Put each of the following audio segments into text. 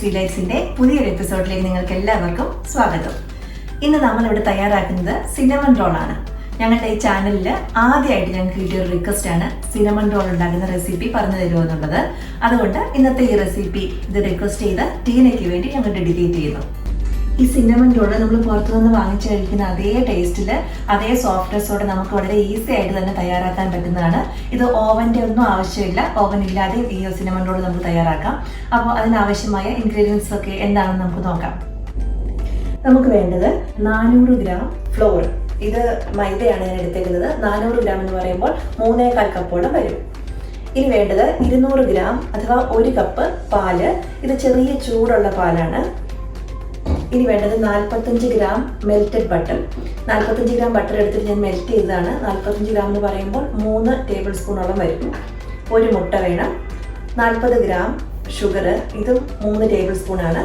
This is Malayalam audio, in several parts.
Delights-ന്റെ പുതിയൊരു എപ്പിസോഡിലേക്ക് നിങ്ങൾക്ക് എല്ലാവർക്കും സ്വാഗതം. ഇന്ന് നമ്മൾ ഇവിടെ തയ്യാറാക്കുന്നത് സിനമൺ റോൾ ആണ്. ഞങ്ങളുടെ ഈ ചാനലിൽ ആദ്യമായിട്ട് ഞങ്ങൾക്ക് കിട്ടിയ ഒരു റിക്വസ്റ്റ് ആണ് സിനമൺ റോൾ ഉണ്ടാക്കുന്ന റെസിപ്പി പറഞ്ഞു തരുമോ എന്നുള്ളത്. അതുകൊണ്ട് ഇന്നത്തെ ഈ റെസിപ്പി ഇത് റിക്വസ്റ്റ് ചെയ്ത് ടീനയ്ക്ക് വേണ്ടി ഞങ്ങൾ ഡെഡിക്കേറ്റ് ചെയ്യുന്നു. ഈ സിനമൺ റോള് നമ്മൾ പുറത്തുനിന്ന് വാങ്ങിച്ചു കഴിക്കുന്ന അതേ ടേസ്റ്റിൽ അതേ സോഫ്റ്റ്നെസ്സോടെ നമുക്ക് വളരെ ഈസി ആയിട്ട് തന്നെ തയ്യാറാക്കാൻ പറ്റുന്നതാണ്. ഇത് ഓവൻ്റെ ഒന്നും ആവശ്യമില്ല. ഓവൻ ഇല്ലാതെ ഈ സിനമൺ റോൾ നമുക്ക് തയ്യാറാക്കാം. അപ്പോൾ അതിനാവശ്യമായ ഇൻഗ്രീഡിയൻസ് ഒക്കെ എന്താണെന്ന് നമുക്ക് നോക്കാം. നമുക്ക് വേണ്ടത് 400 ഗ്രാം ഫ്ലോർ. ഇത് മൈദയാണ് ഞാൻ എടുത്തേക്കുന്നത്. 400 ഗ്രാം എന്ന് പറയുമ്പോൾ 3.25 കപ്പോളം വരും. ഇനി വേണ്ടത് 200 ഗ്രാം അഥവാ 1 കപ്പ് പാല്. ഇത് ചെറിയ ചൂടുള്ള പാലാണ്. ഇനി വേണ്ടത് 45 gram melted butter. 45 gram butter എടുത്തിട്ട് ഞാൻ മെൽറ്റ് ചെയ്തതാണ്. 45 ഗ്രാം എന്ന് പറയുമ്പോൾ 3 ടേബിൾ സ്പൂണോളം വരും. 1 മുട്ട വേണം. 40 ഗ്രാം ഷുഗർ, ഇതും 3 ടേബിൾ സ്പൂണാണ്.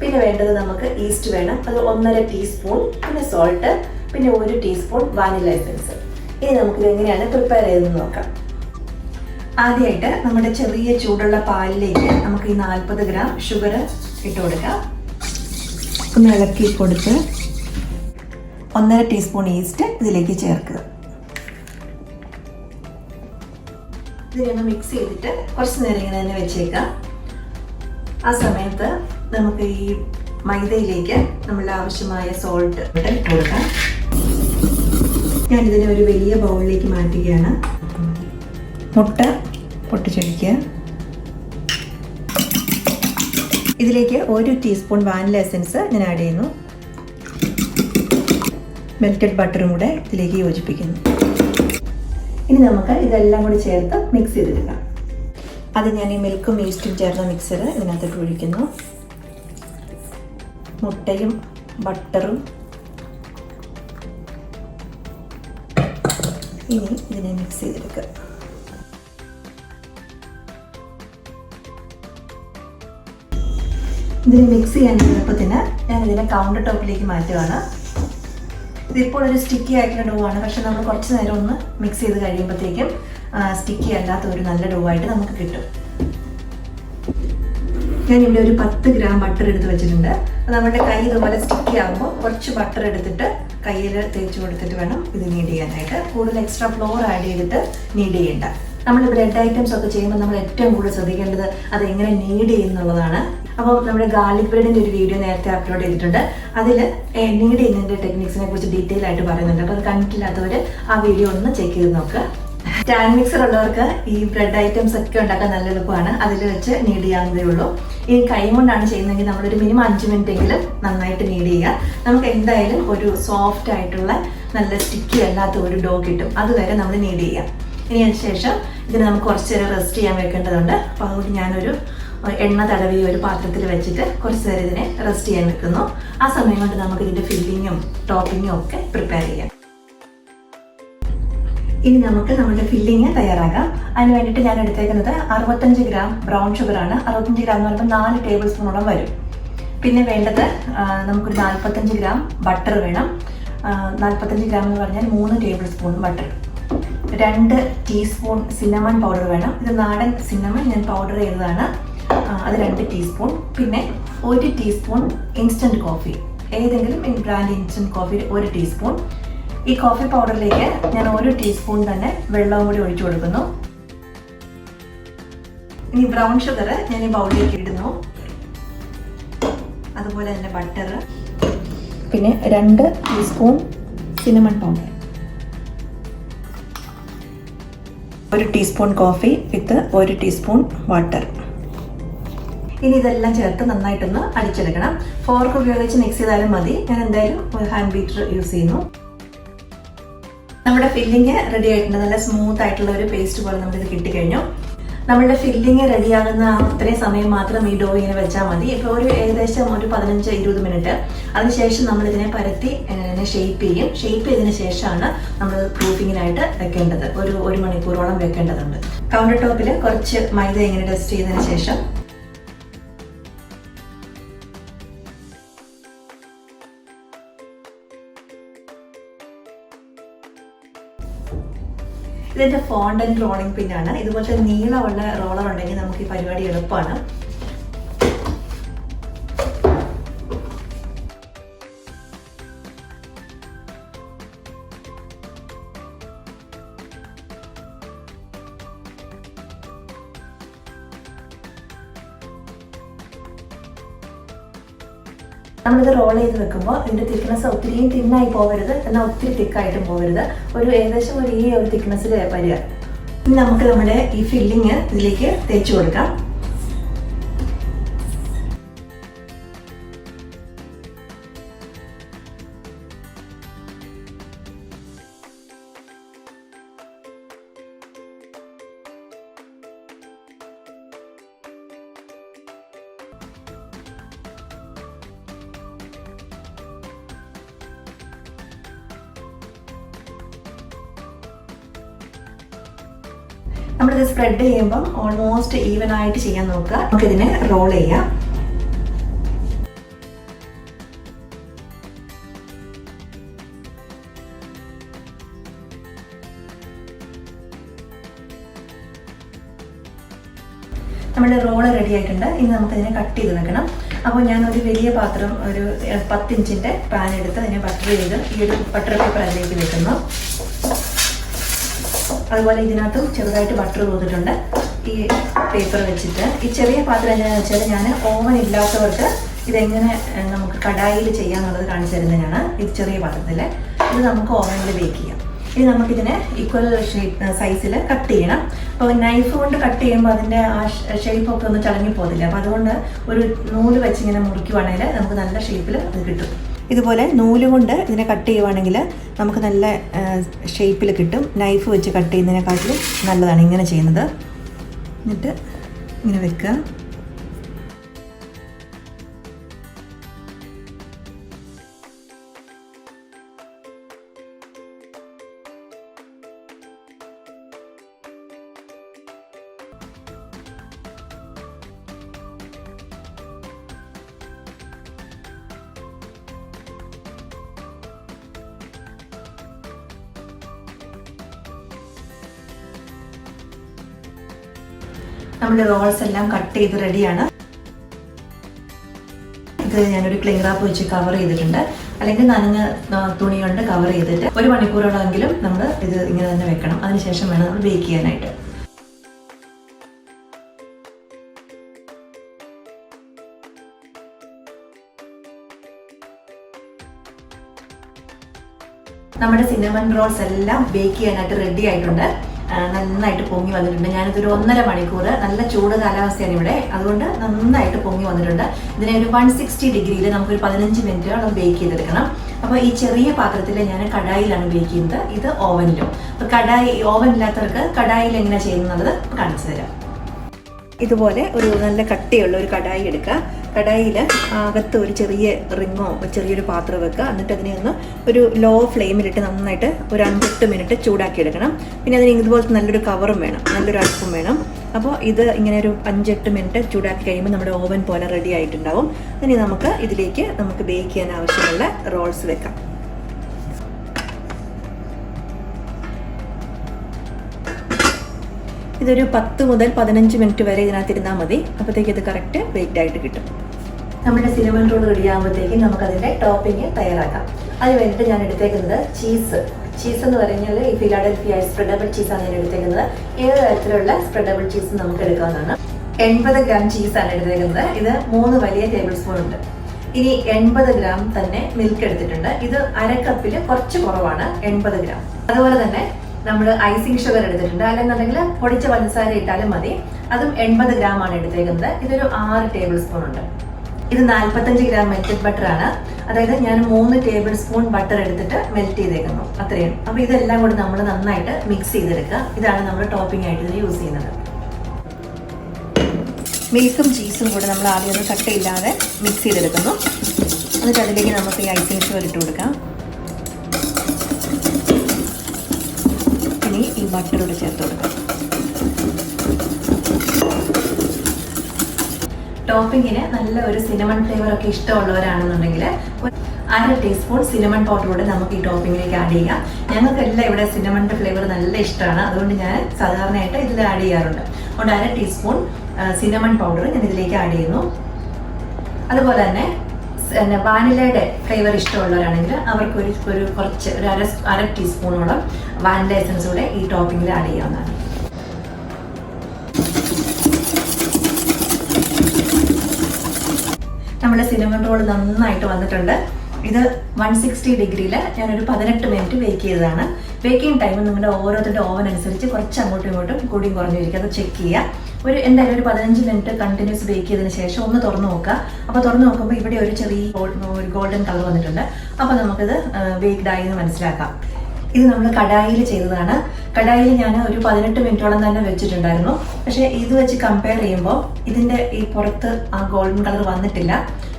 പിന്നെ വേണ്ടത് നമുക്ക് ഈസ്റ്റ് വേണം, അത് 1.5 ടീസ്പൂൺ. പിന്നെ സോൾട്ട്, പിന്നെ 1 ടീസ്പൂൺ വാനില എസൻസ്. ഇനി നമുക്കിത് എങ്ങനെയാണ് പ്രിപ്പയർ ചെയ്തെന്ന് നോക്കാം. ആദ്യമായിട്ട് നമ്മുടെ ചെറിയ ചൂടുള്ള പാലിലേക്ക് നമുക്ക് ഈ 40 ഗ്രാം ഷുഗർ ഇട്ട് കൊടുക്കാം. ഒന്ന് ഇളക്കി കൊടുത്ത് 1.5 ടീസ്പൂൺ ഈസ്റ്റ് ഇതിലേക്ക് ചേർക്കുക. ഇതിനൊന്ന് മിക്സ് ചെയ്തിട്ട് കുറച്ച് നേരം ഇങ്ങനെ തന്നെ വെച്ചേക്കാം. ആ സമയത്ത് നമുക്ക് ഈ മൈദയിലേക്ക് നമ്മളുടെ ആവശ്യമായ സോൾട്ട് ഇട്ട് കൊടുക്കാം. ഞാനിതിനെ ഒരു വലിയ ബൗളിലേക്ക് മാറ്റുകയാണ്. മുട്ട പൊട്ടിച്ചൊഴിക്കുക. ഇതിലേക്ക് 1 ടീസ്പൂൺ വാനില എസൻസ് ഞാൻ ആഡ് ചെയ്യുന്നു. മെൽറ്റഡ് ബട്ടറും കൂടെ ഇതിലേക്ക് യോജിപ്പിക്കുന്നു. ഇനി നമുക്ക് ഇതെല്ലാം കൂടി ചേർത്ത് മിക്സ് ചെയ്തെടുക്കാം. അത് ഞാൻ ഈ മിൽക്കും ഈസ്റ്റും ചേർന്ന മിക്സർ ഇതിനകത്തോട്ട് ഒഴിക്കുന്നു. മുട്ടയും ബട്ടറും. ഇനി ഇതിനെ മിക്സ് ചെയ്തെടുക്കുക. ഇതിനെ മിക്സ് ചെയ്യാൻ എളുപ്പത്തിന് ഞാൻ ഇതിനെ കൗണ്ടർ ടോപ്പിലേക്ക് മാറ്റുകയാണ്. ഇതിപ്പോൾ ഒരു സ്റ്റിക്കി ആയിട്ടുള്ള ഡോ ആണ്. പക്ഷെ നമ്മൾ കുറച്ച് നേരം ഒന്ന് മിക്സ് ചെയ്ത് കഴിയുമ്പോഴത്തേക്കും സ്റ്റിക്കി അല്ലാത്ത ഒരു നല്ല ഡോ ആയിട്ട് നമുക്ക് കിട്ടും. ഞാനിവിടെ ഒരു 10 ഗ്രാം ബട്ടർ എടുത്ത് വെച്ചിട്ടുണ്ട്. നമ്മുടെ കൈ ഇതുപോലെ സ്റ്റിക്കി ആകുമ്പോൾ കുറച്ച് ബട്ടർ എടുത്തിട്ട് കയ്യിൽ തേച്ച് കൊടുത്തിട്ട് വേണം ഇത് നീഡ് ചെയ്യാനായിട്ട്. കൂടുതൽ എക്സ്ട്രാ ഫ്ലോർ ആഡ് ചെയ്തിട്ട് നീഡ് ചെയ്യേണ്ട. നമ്മൾ ബ്രെഡ് ഐറ്റംസ് ഒക്കെ ചെയ്യുമ്പോൾ നമ്മൾ ഏറ്റവും കൂടുതൽ ശ്രദ്ധിക്കേണ്ടത് അത് എങ്ങനെ നീഡ് ചെയ്യുന്നുള്ളതാണ്. അപ്പോൾ നമ്മുടെ ഗാർലിക് ബ്രെഡിൻ്റെ ഒരു വീഡിയോ നേരത്തെ അപ്ലോഡ് ചെയ്തിട്ടുണ്ട്. അതിൽ നീഡ് ചെയ്യുന്നതിൻ്റെ ടെക്നിക്സിനെ കുറിച്ച് ഡീറ്റെയിൽ ആയിട്ട് പറയുന്നുണ്ട്. അപ്പോൾ അത് കണ്ടിട്ടില്ലാത്തവർ ആ വീഡിയോ ഒന്ന് ചെക്ക് ചെയ്ത് നോക്കുക. സ്റ്റാൻഡ് മിക്സർ ഉള്ളവർക്ക് ഈ ബ്രെഡ് ഐറ്റംസ് ഒക്കെ ഉണ്ടാക്കാൻ നല്ല എളുപ്പമാണ്. അതിൽ വെച്ച് നീഡ് ചെയ്യാവുന്നതേ ഉള്ളൂ. ഈ കൈ കൊണ്ടാണ് ചെയ്യുന്നതെങ്കിൽ നമ്മളൊരു മിനിമം 5 മിനിറ്റ് എങ്കിലും നന്നായിട്ട് നീഡ് ചെയ്യുക. നമുക്ക് എന്തായാലും ഒരു സോഫ്റ്റ് ആയിട്ടുള്ള നല്ല സ്റ്റിക്കി അല്ലാത്ത ഒരു ഡോ കിട്ടും. അതുവരെ നമ്മൾ നീഡ് ചെയ്യാം. ഇനി അതിന് ശേഷം ഇതിന് നമുക്ക് കുറച്ച് നേരം റെസ്റ്റ് ചെയ്യാൻ വെക്കേണ്ടതുണ്ട്. അപ്പോൾ അതുകൊണ്ട് ഞാനൊരു എണ്ണ തടവി ഒരു പാത്രത്തിൽ വെച്ചിട്ട് കുറച്ച് നേരം ഇതിനെ റെസ്റ്റ് ചെയ്യാൻ വെക്കുന്നു. ആ സമയം കൊണ്ട് നമുക്ക് ഇതിൻ്റെ ഫില്ലിങ്ങും ടോപ്പിങ്ങും ഒക്കെ പ്രിപ്പയർ ചെയ്യാം. ഇനി നമുക്ക് നമ്മുടെ ഫില്ലിങ് തയ്യാറാക്കാം. അതിന് വേണ്ടിയിട്ട് ഞാൻ എടുത്തേക്കുന്നത് 65 ഗ്രാം ബ്രൗൺ ഷുഗറാണ്. 65 ഗ്രാം എന്ന് പറയുമ്പോൾ 4 ടേബിൾ സ്പൂണോളം വരും. പിന്നെ വേണ്ടത് നമുക്കൊരു 45 ഗ്രാം ബട്ടർ വേണം. 45 ഗ്രാം എന്ന് പറഞ്ഞാൽ 3 table spoon butter. 2 teaspoon cinnamon powder വേണം. ഇത് നാടൻ സിനമൺ ഞാൻ പൗഡർ ചെയ്തതാണ്. അത് 2 ടീസ്പൂൺ. പിന്നെ 1 ടീസ്പൂൺ ഇൻസ്റ്റൻറ്റ് കോഫി, ഏതെങ്കിലും ബ്രാൻഡ് ഇൻസ്റ്റൻറ്റ് കോഫി 1 ടീസ്പൂൺ. ഈ കോഫി പൗഡറിലേക്ക് ഞാൻ 1 ടീസ്പൂൺ തന്നെ വെള്ളവും കൂടി ഒഴിച്ചു കൊടുക്കുന്നു. ഇനി ബ്രൗൺ ഷുഗർ ഞാൻ ഈ ബൗളിലേക്ക് ഇടുന്നു. അതുപോലെ തന്നെ ബട്ടർ, പിന്നെ 2 teaspoon cinnamon powder, 1 teaspoon coffee with 1 teaspoon water. ഇനി ഇതെല്ലാം ചേർത്ത് നന്നായിട്ടൊന്ന് അടിച്ചെടുക്കണം. ഫോർക്ക് ഉപയോഗിച്ച് മിക്സ് ചെയ്താലും മതി. ഞാൻ എന്തായാലും ഒരു ഹാൻഡ് ബീറ്റർ യൂസ് ചെയ്യുന്നു. നമ്മുടെ ഫില്ലിങ് റെഡി ആയിട്ടുണ്ട്. നല്ല സ്മൂത്ത് ആയിട്ടുള്ള ഒരു പേസ്റ്റ് പോലെ നമുക്കിത് കിട്ടിക്കഴിഞ്ഞു. നമ്മളുടെ ഫില്ലിങ് റെഡിയാകുന്ന അത്രയും സമയം മാത്രം ഈ ഡോ ഇങ്ങനെ വെച്ചാൽ മതി. ഇപ്പോൾ ഏകദേശം ഒരു 15-20 മിനിറ്റ്. അതിനുശേഷം നമ്മളിതിനെ പരത്തി ഷേപ്പ് ചെയ്യും. ഷേപ്പ് ചെയ്തതിന് ശേഷമാണ് നമ്മൾ പ്രൂഫിങ്ങിനായിട്ട് വെക്കേണ്ടത്. ഒരു 1 മണിക്കൂറോളം വെക്കേണ്ടതുണ്ട്. കൗണ്ടർ ടോപ്പിൽ കുറച്ച് മൈദ ഇങ്ങനെ ഡസ്റ്റ് ചെയ്തതിന് ശേഷം ഇതിൻ്റെ ഫോണ്ടന്റ് റോളിംഗ് പിന്നാണ്. ഇതുപോലത്തെ നീളമുള്ള റോളർ ഉണ്ടെങ്കിൽ നമുക്ക് ഈ പരിപാടി എളുപ്പമാണ്. നമ്മളിത് റോൾ ചെയ്ത് വെക്കുമ്പോൾ ഇതിൻ്റെ തിക്നെസ് ഒത്തിരിയും തിന്നായി പോകരുത്, എന്നാൽ ഒത്തിരി തിക്കായിട്ടും പോകരുത്. ഏകദേശം ഈ ഒരു തിക്നെസ്സിൽ വരിക. ഇനി നമുക്ക് നമ്മുടെ ഈ ഫില്ലിങ് ഇതിലേക്ക് തേച്ച് കൊടുക്കാം. നമ്മളിത് സ്പ്രെഡ് ചെയ്യുമ്പം ഓൾമോസ്റ്റ് ഈവൻ ആയിട്ട് ചെയ്യാൻ നോക്കുക. നമുക്കിതിനെ റോൾ ചെയ്യാം. നമ്മുടെ റോള് റെഡി ആയിട്ടുണ്ട്. ഇനി നമുക്കിതിനെ കട്ട് ചെയ്ത് വെക്കണം. അപ്പോൾ ഞാനൊരു വലിയ പാത്രം, ഒരു 10 ഇഞ്ചിൻ്റെ പാൻ എടുത്ത് അതിനെ ബട്ടർ ചെയ്ത് ഈ ഒരു ബട്ടർ പേപ്പർ അതിലേക്ക് വെക്കുന്നു. അതുപോലെ ഇതിനകത്തും ചെറുതായിട്ട് ബട്ടർ തൂത്തിട്ടുണ്ട്. ഈ പേപ്പർ വെച്ചിട്ട് ഈ ചെറിയ പാത്രം എന്താണെന്ന് വെച്ചാൽ ഞാൻ ഓവൻ ഇല്ലാത്തവർക്ക് ഇതെങ്ങനെ നമുക്ക് കടായിൽ ചെയ്യാന്നുള്ളത് കാണിച്ചു തരുന്നതാണ്. ഇത് ചെറിയ പാത്രത്തിൽ ഇത് നമുക്ക് ഓവനിൽ ബേക്ക് ചെയ്യാം. ഇനി നമുക്കിതിനെ ഈക്വൽ സൈസിൽ കട്ട് ചെയ്യണം. അപ്പോൾ നൈഫ് കൊണ്ട് കട്ട് ചെയ്യുമ്പോൾ അതിൻ്റെ ആ ഷേപ്പൊക്കെ ഒന്ന് ചളങ്ങി പോകുന്നില്ല. അപ്പോൾ അതുകൊണ്ട് ഒരു നൂല് വെച്ച് ഇങ്ങനെ മുറിക്കുവാണെങ്കിൽ നമുക്ക് നല്ല ഷേപ്പിൽ അത് കിട്ടും. ഇതുപോലെ നൂല് കൊണ്ട് ഇതിനെ കട്ട് ചെയ്യുവാണെങ്കിൽ നമുക്ക് നല്ല ഷേപ്പിൽ കിട്ടും. നൈഫ് വെച്ച് കട്ട് ചെയ്യുന്നതിനെക്കാട്ടിലും നല്ലതാണ് ഇങ്ങനെ ചെയ്യുന്നത്. എന്നിട്ട് ഇങ്ങനെ വെക്കുക. നമ്മുടെ റോൾസ് എല്ലാം കട്ട് ചെയ്ത് റെഡിയാണ്. ഇത് ഞാനൊരു ക്ലിംഗ് റാപ്പ് വെച്ച് കവർ ചെയ്തിട്ടുണ്ട്. അല്ലെങ്കിൽ നനഞ്ഞ തുണി കൊണ്ട് കവർ ചെയ്തിട്ട് 1 മണിക്കൂറോളെങ്കിലും നമ്മൾ ഇത് ഇങ്ങനെ തന്നെ വെക്കണം. അതിനുശേഷം വേണം നമ്മൾ ബേക്ക് ചെയ്യാനായിട്ട്. നമ്മുടെ സിനമൺ റോൾസ് എല്ലാം ബേക്ക് ചെയ്യാനായിട്ട് റെഡി ആയിട്ടുണ്ട്. നന്നായിട്ട് പൊങ്ങി വന്നിട്ടുണ്ട്. ഞാനിതൊരു 1.5 മണിക്കൂർ, നല്ല ചൂട് കാലാവസ്ഥയാണ് ഇവിടെ, അതുകൊണ്ട് നന്നായിട്ട് പൊങ്ങി വന്നിട്ടുണ്ട്. ഇതിനെ ഒരു 160 ഡിഗ്രിയിൽ നമുക്കൊരു 15 മിനിറ്റോളം ബേക്ക് ചെയ്തെടുക്കണം. അപ്പോൾ ഈ ചെറിയ പാത്രത്തിൽ ഞാൻ കടായിലാണ് ബേക്ക് ചെയ്യുന്നത്, ഇത് ഓവനിലും. അപ്പോൾ ഓവൻ ഇല്ലാത്തവർക്ക് കടായിൽ എങ്ങനെ ചെയ്യുന്നത് കാണിച്ചു തരാം. ഇതുപോലെ ഒരു നല്ല കട്ടിയുള്ള ഒരു കടായി എടുക്കുക. കടായിൽ അകത്ത് ഒരു ചെറിയ റിങ്ങോ ചെറിയൊരു പാത്രം വെക്കുക. എന്നിട്ട് അതിനെ ഒന്ന് ഒരു ലോ ഫ്ലെയിമിലിട്ട് നന്നായിട്ട് ഒരു 5-8 മിനിറ്റ് ചൂടാക്കി എടുക്കണം. പിന്നെ അതിന് ഇതുപോലത്തെ നല്ലൊരു കവറും വേണം, നല്ലൊരു അടുപ്പും വേണം. അപ്പോൾ ഇത് ഇങ്ങനെ ഒരു 5-8 മിനിറ്റ് ചൂടാക്കി കഴിയുമ്പോൾ നമ്മുടെ ഓവൻ പോലെ റെഡി ആയിട്ടുണ്ടാവും. ഇനി നമുക്ക് ഇതിലേക്ക് നമുക്ക് ബേക്ക് ചെയ്യാൻ ആവശ്യമുള്ള റോൾസ് വെക്കാം. ഇതൊരു 10 മുതൽ 15 മിനിറ്റ് വരെ ഇതിനകത്തിരുന്നാൽ മതി. അപ്പോഴത്തേക്ക് ഇത് കറക്റ്റ് ബേക്ക്ഡ് ആയിട്ട് കിട്ടും. നമ്മുടെ സിനമൺ റോൾ റെഡി ആകുമ്പോഴത്തേക്കും നമുക്കതിൻ്റെ ടോപ്പിംഗ് തയ്യാറാക്കാം. അതിന് വേണ്ടിയിട്ട് ഞാൻ എടുത്തേക്കുന്നത് ചീസ് എന്ന് പറഞ്ഞാൽ ഈ ഫിലാഡൽഫിയ സ്പ്രെഡബിൾ ചീസാണ് ഞാൻ എടുത്തേക്കുന്നത്. ഏത് തരത്തിലുള്ള സ്പ്രെഡബിൾ ചീസ് നമുക്ക് എടുക്കാവുന്നതാണ്. 80 ഗ്രാം ചീസാണ് എടുത്തേക്കുന്നത്. ഇത് 3 വലിയ ടേബിൾ സ്പൂൺ ഉണ്ട്. ഇനി 80 ഗ്രാം തന്നെ മിൽക്ക് എടുത്തിട്ടുണ്ട്. ഇത് 1/2 കപ്പിൽ കുറച്ച് കുറവാണ്, 80 ഗ്രാം. അതുപോലെ തന്നെ നമ്മൾ ഐസിങ് ഷുഗർ എടുത്തിട്ടുണ്ട്. അല്ലെന്നുണ്ടെങ്കിൽ പൊടിച്ച പഞ്ചസാര ഇട്ടാലും മതി. അതും 80 ഗ്രാം ആണ് എടുത്തേക്കുന്നത്. ഇതൊരു 6 ടേബിൾ സ്പൂൺ ഉണ്ട്. ഇത് 45 ഗ്രാം മെൽറ്റഡ് ബട്ടർ ആണ്. അതായത് ഞാൻ 3 ടേബിൾ സ്പൂൺ ബട്ടർ എടുത്തിട്ട് മെൽറ്റ് ചെയ്തേക്കുന്നു, അത്രയും. അപ്പോൾ ഇതെല്ലാം കൂടി നമ്മൾ നന്നായിട്ട് മിക്സ് ചെയ്തെടുക്കുക. ഇതാണ് നമ്മൾ ടോപ്പിംഗ് ആയിട്ട് ഇതിന് യൂസ് ചെയ്യുന്നത്. മിൽക്കും ചീസും കൂടി നമ്മൾ ആദ്യം ഒന്ന് കട്ടയില്ലാതെ മിക്സ് ചെയ്തെടുക്കുന്നു. എന്നിട്ട് അതിലേക്ക് നമുക്ക് ഈ ഐസിങ് ഷുഗർ ഇട്ട് കൊടുക്കാം. ഇനി ഈ ബട്ടറോട് ചേർത്ത് കൊടുക്കാം. ടോപ്പിങ്ങിന് നല്ല ഒരു സിനമൺ ഫ്ലേവർ ഒക്കെ ഇഷ്ടമുള്ളവരാണെന്നുണ്ടെങ്കിൽ 1/2 ടീസ്പൂൺ സിനമൺ പൗഡറോടെ നമുക്ക് ഈ ടോപ്പിങ്ങിലേക്ക് ആഡ് ചെയ്യാം. ഞങ്ങൾക്കെല്ലാം ഇവിടെ സിനമണിൻ്റെ ഫ്ലേവർ നല്ല ഇഷ്ടമാണ്. അതുകൊണ്ട് ഞാൻ സാധാരണയായിട്ട് ഇതിൽ ആഡ് ചെയ്യാറുണ്ട്. അതുകൊണ്ട് 1/2 ടീസ്പൂൺ സിനമൺ പൗഡർ ഞാൻ ഇതിലേക്ക് ആഡ് ചെയ്യുന്നു. അതുപോലെ തന്നെ വാനിലയുടെ ഫ്ലേവർ ഇഷ്ടമുള്ളവരാണെങ്കിൽ അവർക്ക് ഒരു കുറച്ച് ഒരു അര ടീസ്പൂണോളം വാനില എസൻസ് കൂടെ ഈ ടോപ്പിങ്ങിൽ ആഡ് ചെയ്യാവുന്നതാണ്. നമ്മുടെ സിനമൺ റോൾ നന്നായിട്ട് വന്നിട്ടുണ്ട്. ഇത് 160 ഡിഗ്രിയിൽ ഞാനൊരു 18 മിനിറ്റ് ബേക്ക് ചെയ്തതാണ്. ബേക്കിംഗ് ടൈം നിങ്ങളുടെ ഓരോരുത്തരുടെ ഓവൻ അനുസരിച്ച് കുറച്ച് അങ്ങോട്ടും ഇങ്ങോട്ടും കൂടിയും കുറഞ്ഞിരിക്കും. അത് ചെക്ക് ചെയ്യുക. എന്തായാലും ഒരു 15 മിനിറ്റ് കണ്ടിന്യൂസ് ബേക്ക് ചെയ്തതിന് ശേഷം ഒന്ന് തുറന്ന് നോക്കുക. അപ്പോൾ തുറന്ന് നോക്കുമ്പോൾ ഇവിടെ ഒരു ചെറിയ ഒരു ഗോൾഡൻ കളർ വന്നിട്ടുണ്ട്. അപ്പോൾ നമുക്കിത് ബേക്ക്ഡ് ആയി എന്ന് മനസ്സിലാക്കാം. ഇത് നമ്മൾ കടായിൽ ചെയ്തതാണ്. കടായിൽ ഞാൻ ഒരു 18 മിനിറ്റോളം തന്നെ വെച്ചിട്ടുണ്ടായിരുന്നു. പക്ഷേ ഇത് വെച്ച് കമ്പയർ ചെയ്യുമ്പോൾ ഇതിൻ്റെ ഈ പുറത്ത് ആ ഗോൾഡൻ കളർ വന്നിട്ടില്ല.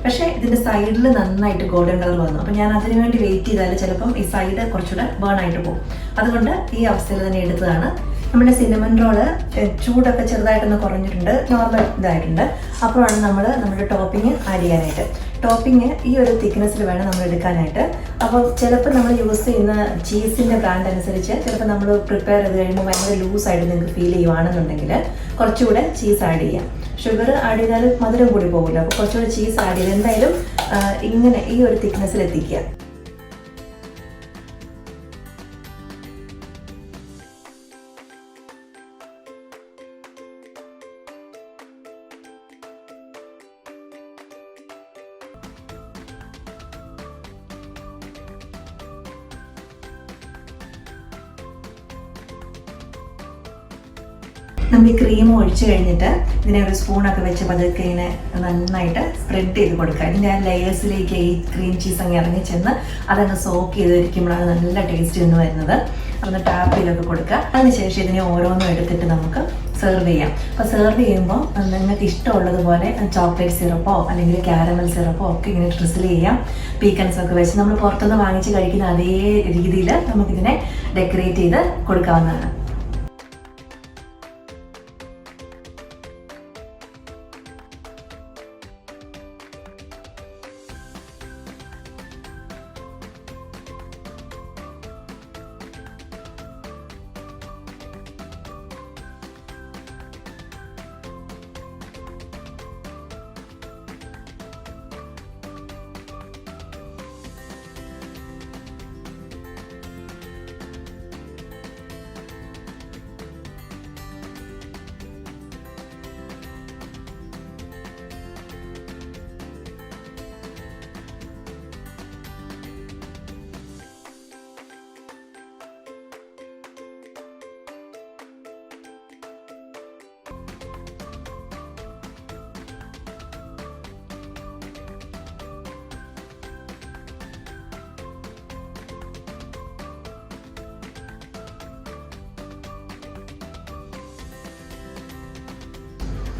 പക്ഷേ ഇതിൻ്റെ സൈഡിൽ നന്നായിട്ട് ഗോൾഡൻ കളർ വന്നു. അപ്പോൾ ഞാൻ അതിനു വേണ്ടി വെയിറ്റ് ചെയ്താൽ ചിലപ്പം ഈ സൈഡ് കുറച്ചുകൂടെ ബേൺ ആയിട്ട് പോകും. അതുകൊണ്ട് ഈ അവസ്ഥയിൽ തന്നെ എടുത്തതാണ്. നമ്മുടെ സിനമൺ റോള് ചൂടൊക്കെ ചെറുതായിട്ടൊന്ന് കുറഞ്ഞിട്ടുണ്ട്, നോർമൽ ഇതായിട്ടുണ്ട്. അപ്പോഴാണ് നമ്മുടെ ടോപ്പിംഗ് ആഡ് ചെയ്യാനായിട്ട്. ടോപ്പിംഗ് ഈ ഒരു തിക്നെസ്സിൽ വേണം നമ്മൾ എടുക്കാനായിട്ട്. അപ്പോൾ ചിലപ്പോൾ നമ്മൾ യൂസ് ചെയ്യുന്ന ചീസിൻ്റെ ബ്രാൻഡ് അനുസരിച്ച് ചിലപ്പോൾ നമ്മൾ പ്രിപ്പയർ ചെയ്ത് കഴിയുമ്പോൾ ഭയങ്കര ലൂസായിട്ട് നിങ്ങൾക്ക് ഫീൽ ചെയ്യുവാണെന്നുണ്ടെങ്കിൽ കുറച്ചുകൂടെ ചീസ് ആഡ് ചെയ്യാം. ഷുഗർ ആഡ് ചെയ്താൽ മധുരം കൂടി പോകില്ല. അപ്പോൾ കുറച്ചുകൂടെ ചീസ് ആഡ് ചെയ്ത് എന്തായാലും ഇങ്ങനെ ഈ ഒരു തിക്നെസ്സിൽ എത്തിക്കുക. നമ്മൾ ഈ ക്രീം ഒഴിച്ച് കഴിഞ്ഞിട്ട് ഇതിനെ ഒരു സ്പൂണൊക്കെ വെച്ച് പതുക്കെ ഇങ്ങനെ നന്നായിട്ട് സ്പ്രെഡ് ചെയ്ത് കൊടുക്കുക. ഇതിൻ്റെ ആ ലെയേഴ്സിലേക്ക് ഈ ക്രീം ചീസ് അങ്ങ് ഇറങ്ങി ചെന്ന് അതങ്ങ് സോക്ക് ചെയ്തിരിക്കുമ്പോഴാണ് നല്ല ടേസ്റ്റ് നിന്ന് വരുന്നത്. അതൊന്ന് ടാപ്പ് ചെയ്തൊക്കെ കൊടുക്കുക. അതിനുശേഷം ഇതിനെ ഓരോന്നും എടുത്തിട്ട് നമുക്ക് സെർവ് ചെയ്യാം. അപ്പോൾ സെർവ് ചെയ്യുമ്പോൾ നിങ്ങൾക്ക് ഇഷ്ടമുള്ളതുപോലെ ചോക്ലേറ്റ് സിറപ്പോ അല്ലെങ്കിൽ കാരമൽ സിറപ്പോ ഒക്കെ ഇങ്ങനെ ഡ്രിസിൽ ചെയ്യാം. പീക്കൻസ് ഒക്കെ വെച്ച് നമ്മൾ പുറത്തുനിന്ന് വാങ്ങിച്ച് കഴിക്കുന്ന അതേ രീതിയിൽ നമുക്കിതിനെ ഡെക്കറേറ്റ് ചെയ്ത് കൊടുക്കാവുന്നതാണ്.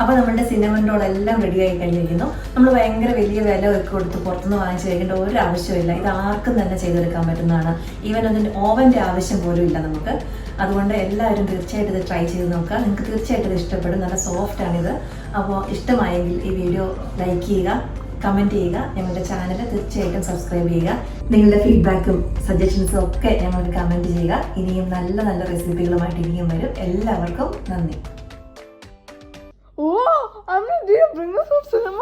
അപ്പോൾ നമ്മുടെ സിനമൺ റോൾ എല്ലാം റെഡി ആയി കഴിഞ്ഞിരിക്കുന്നു. നമ്മൾ ഭയങ്കര വലിയ വില ഒക്കെ കൊടുത്ത് പുറത്തുനിന്ന് വാങ്ങിച്ച് കഴിക്കേണ്ട ഒരു ആവശ്യമില്ല. ഇത് ആർക്കും തന്നെ ചെയ്തെടുക്കാൻ പറ്റുന്നതാണ്. ഈവൻ അതിൻ്റെ ഓവൻ്റെ ആവശ്യം പോലും ഇല്ല നമുക്ക്. അതുകൊണ്ട് എല്ലാവരും തീർച്ചയായിട്ടും ഇത് ട്രൈ ചെയ്ത് നോക്കുക. നിങ്ങൾക്ക് തീർച്ചയായിട്ടും ഇത് ഇഷ്ടപ്പെടും. നല്ല സോഫ്റ്റാണിത്. അപ്പോൾ ഇഷ്ടമായെങ്കിൽ ഈ വീഡിയോ ലൈക്ക് ചെയ്യുക, കമൻറ്റ് ചെയ്യുക, ഞങ്ങളുടെ ചാനൽ തീർച്ചയായിട്ടും സബ്സ്ക്രൈബ് ചെയ്യുക. നിങ്ങളുടെ ഫീഡ്ബാക്കും സജഷൻസും ഒക്കെ ഞങ്ങൾക്ക് കമൻറ്റ് ചെയ്യുക. ഇനിയും നല്ല നല്ല റെസിപ്പികളുമായിട്ട് ഇനിയും വരും. എല്ലാവർക്കും നന്ദി. Oh, I'm gonna bring this up to the